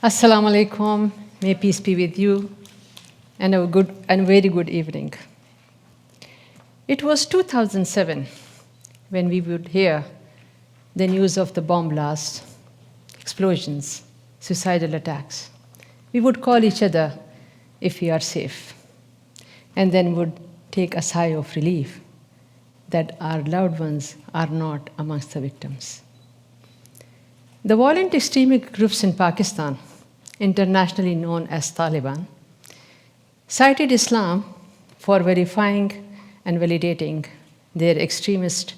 Assalamu alaikum. May peace be with you, and a very good evening. It was 2007 when we would hear the news of the bomb blasts, explosions, suicidal attacks. We would call each other if we are safe, and then would take a sigh of relief that our loved ones are not amongst the victims. The violent extremist groups in Pakistan, internationally known as Taliban, cited Islam for verifying and validating their extremist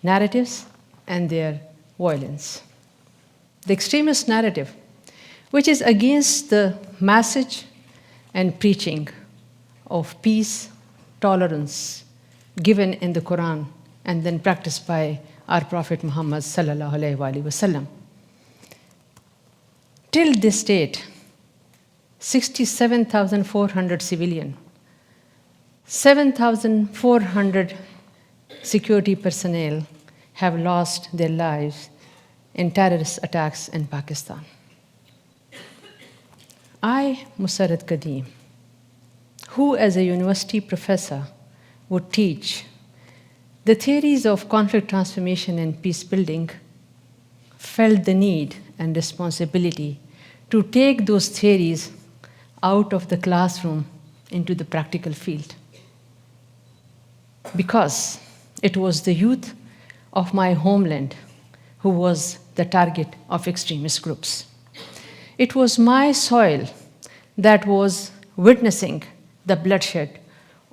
narratives and their violence. The extremist narrative, which is against the message and preaching of peace, tolerance, given in the Quran and then practiced by our Prophet Muhammad sallallahu alaihi wasallam. Till this date, 67,400 civilian, 7,400 security personnel have lost their lives in terrorist attacks in Pakistan. I, Mossarat Qadeem, who as a university professor would teach the theories of conflict transformation and peace building, felt the need and responsibility to take those theories out of the classroom into the practical field. Because it was the youth of my homeland who was the target of extremist groups. It was my soil that was witnessing the bloodshed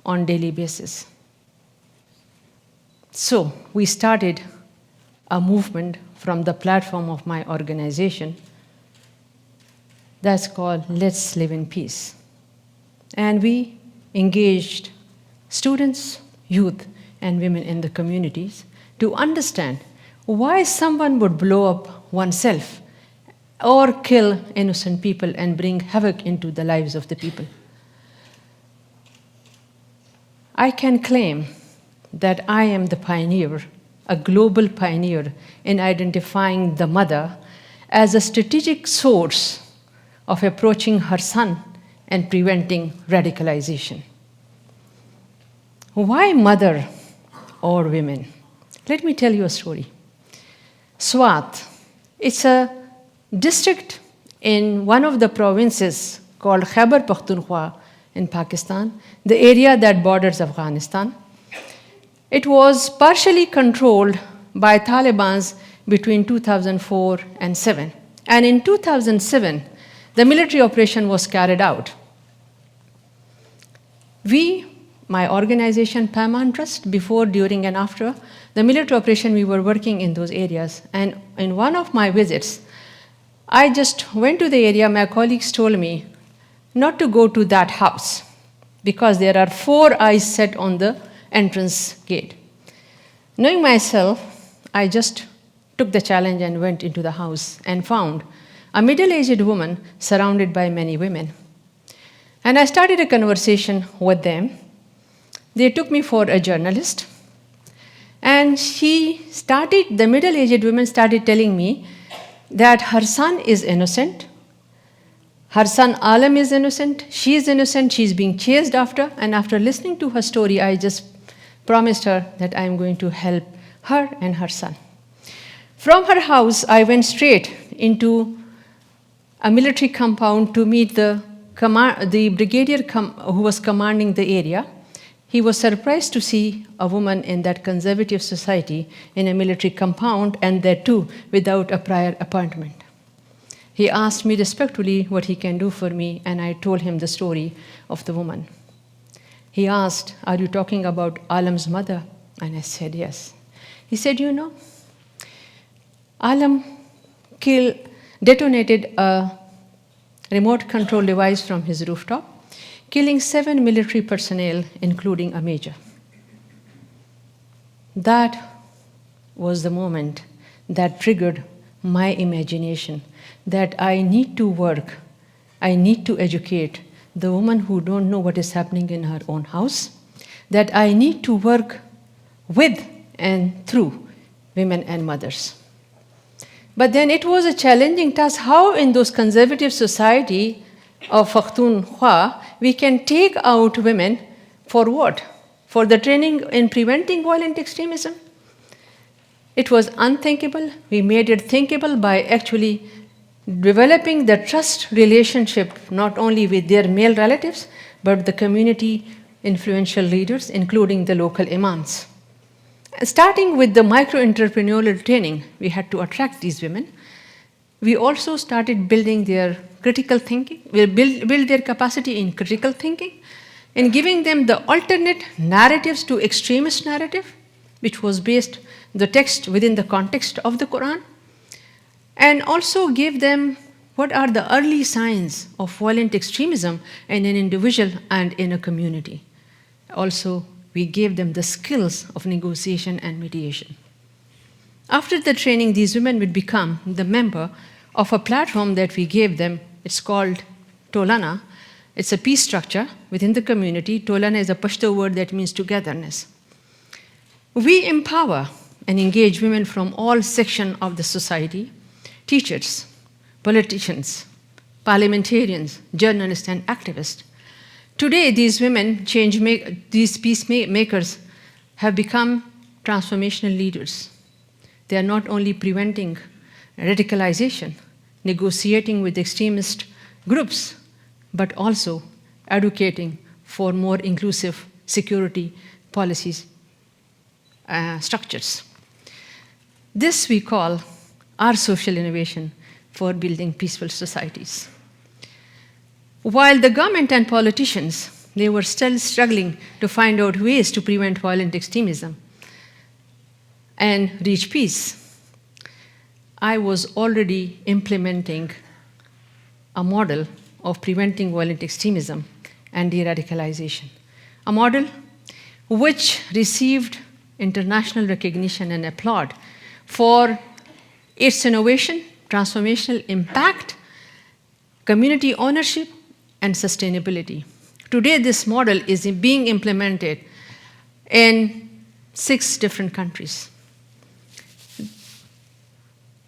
on daily basis. So we started a movement from the platform of my organization that's called Let's Live in Peace. And we engaged students, youth, and women in the communities to understand why someone would blow up oneself or kill innocent people and bring havoc into the lives of the people. I can claim that I am the pioneer, a global pioneer in identifying the mother as a strategic source of approaching her son and preventing radicalization. Why mother or women? Let me tell you a story. Swat, it's a district in one of the provinces called Khyber Pakhtunkhwa in Pakistan, the area that borders Afghanistan. It was partially controlled by Taliban between 2004 and 7. And in 2007, the military operation was carried out. We, my organization, Paman Trust, before, during, and after the military operation, we were working in those areas. And in one of my visits, I just went to the area. My colleagues told me not to go to that house because there are 4 eyes set on the entrance gate. Knowing myself, I just took the challenge and went into the house and found a middle-aged woman surrounded by many women. And I started a conversation with them. They took me for a journalist. And the middle-aged woman started telling me that her son is innocent. Her son Alam is innocent. She is innocent. She's being chased after. And after listening to her story, I just promised her that I am going to help her and her son. From her house, I went straight into a military compound to meet the brigadier who was commanding the area. He was surprised to see a woman in that conservative society in a military compound, and that too without a prior appointment. He asked me respectfully what he can do for me, and I told him the story of the woman. He asked, "Are you talking about Alam's mother?" And I said, "Yes." He said, "You know, Alam detonated a remote control device from his rooftop, killing 7 military personnel, including a major." That was the moment that triggered my imagination that I need to work, I need to educate the women who don't know what is happening in her own house, that I need to work with and through women and mothers. But then it was a challenging task how in those conservative society of Pakhtunkhwa we can take out women for what? For the training in preventing violent extremism? It was unthinkable. We made it thinkable by actually developing the trust relationship not only with their male relatives, but the community influential leaders, including the local imams. Starting with the micro-entrepreneurial training, we had to attract these women. We also started building their critical thinking, we build their capacity in critical thinking, and giving them the alternate narratives to extremist narrative, which was based the text within the context of the Quran, and also give them what are the early signs of violent extremism in an individual and in a community. Also, we gave them the skills of negotiation and mediation. After the training, these women would become the member of a platform that we gave them. It's called Tolana. It's a peace structure within the community. Tolana is a Pashto word that means togetherness. We empower and engage women from all sections of the society, teachers, politicians, parliamentarians, journalists, and activists. Today, these women, these peacemakers, have become transformational leaders. They are not only preventing radicalization, negotiating with extremist groups, but also advocating for more inclusive security policies, structures. This we call our social innovation for building peaceful societies. While the government and politicians, they were still struggling to find out ways to prevent violent extremism and reach peace, I was already implementing a model of preventing violent extremism and de-radicalization. A model which received international recognition and applaud for its innovation, transformational impact, community ownership, and sustainability. Today, this model is being implemented in 6 different countries.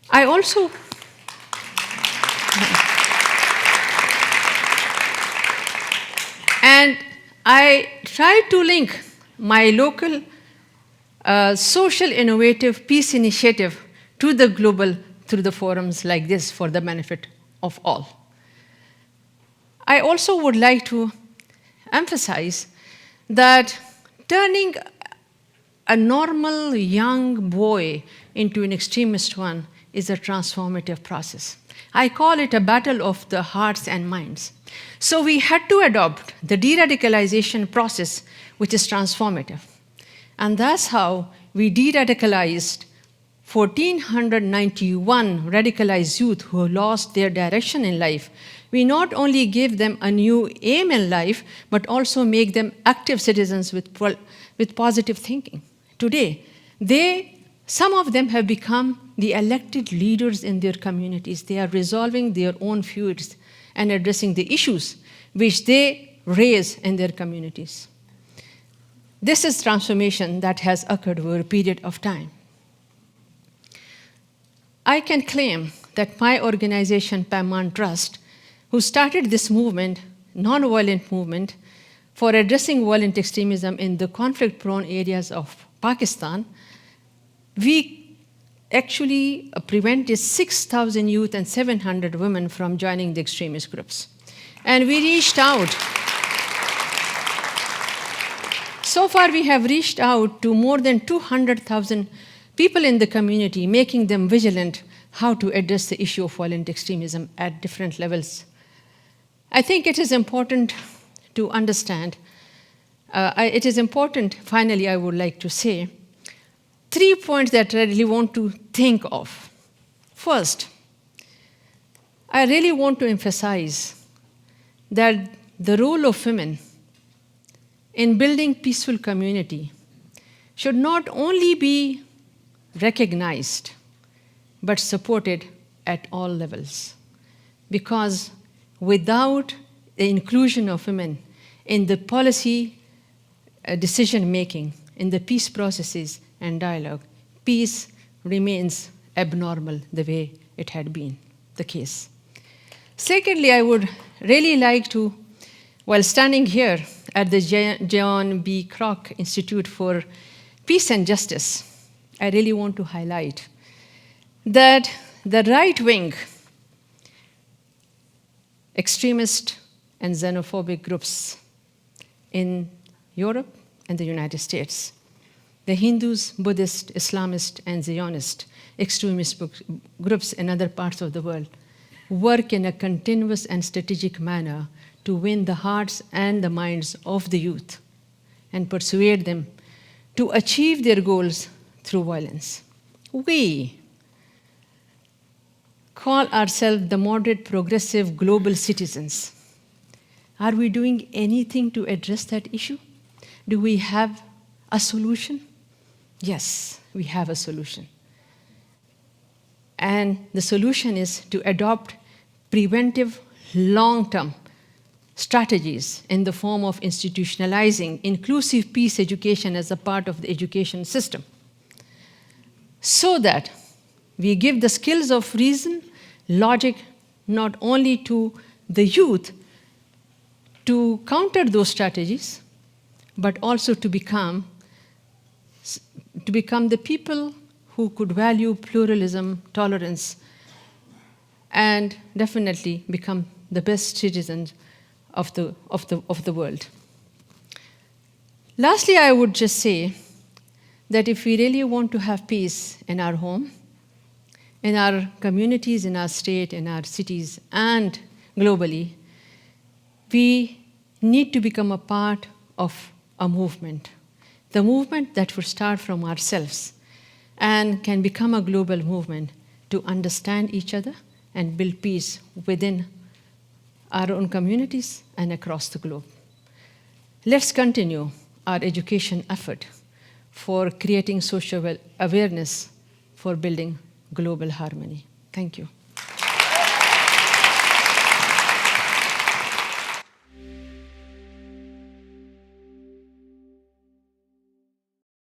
I also and I try to link my local social innovative peace initiative to the global through the forums like this for the benefit of all. I also would like to emphasize that turning a normal young boy into an extremist one is a transformative process. I call it a battle of the hearts and minds. So we had to adopt the de-radicalization process, which is transformative. And that's how we de-radicalized 1,491 radicalized youth who lost their direction in life. We not only give them a new aim in life, but also make them active citizens with positive thinking. Today, some of them have become the elected leaders in their communities. They are resolving their own feuds and addressing the issues which they raise in their communities. This is transformation that has occurred over a period of time. I can claim that my organization, Paman Trust, who started this movement, non-violent movement, for addressing violent extremism in the conflict-prone areas of Pakistan, we actually prevented 6,000 youth and 700 women from joining the extremist groups. And we reached out. So far, we have reached out to more than 200,000 people in the community, making them vigilant how to address the issue of violent extremism at different levels. I think it is important to understand. It is important, finally, I would like to say, 3 points that I really want to think of. First, I really want to emphasize that the role of women in building peaceful community should not only be recognized, but supported at all levels. Because without the inclusion of women in the policy decision-making, in the peace processes and dialogue, peace remains abnormal the way it had been the case. Secondly, I would really like to, while standing here at the John B. Kroc Institute for Peace and Justice, I really want to highlight that the right wing extremist and xenophobic groups in Europe and the United States, the Hindus, Buddhists, Islamists, and Zionist extremist groups in other parts of the world work in a continuous and strategic manner to win the hearts and the minds of the youth and persuade them to achieve their goals through violence. We call ourselves the moderate, progressive, global citizens. Are we doing anything to address that issue? Do we have a solution? Yes, we have a solution. And the solution is to adopt preventive, long-term strategies in the form of institutionalizing inclusive peace education as a part of the education system, so that we give the skills of reason, logic, not only to the youth to counter those strategies, but also to become the people who could value pluralism, tolerance, and definitely become the best citizens of the world. Lastly, I would just say that if we really want to have peace in our home, in our communities, in our state, in our cities, and globally, we need to become a part of a movement. The movement that would start from ourselves and can become a global movement to understand each other and build peace within our own communities and across the globe. Let's continue our education effort for creating social awareness for building global harmony. Thank you.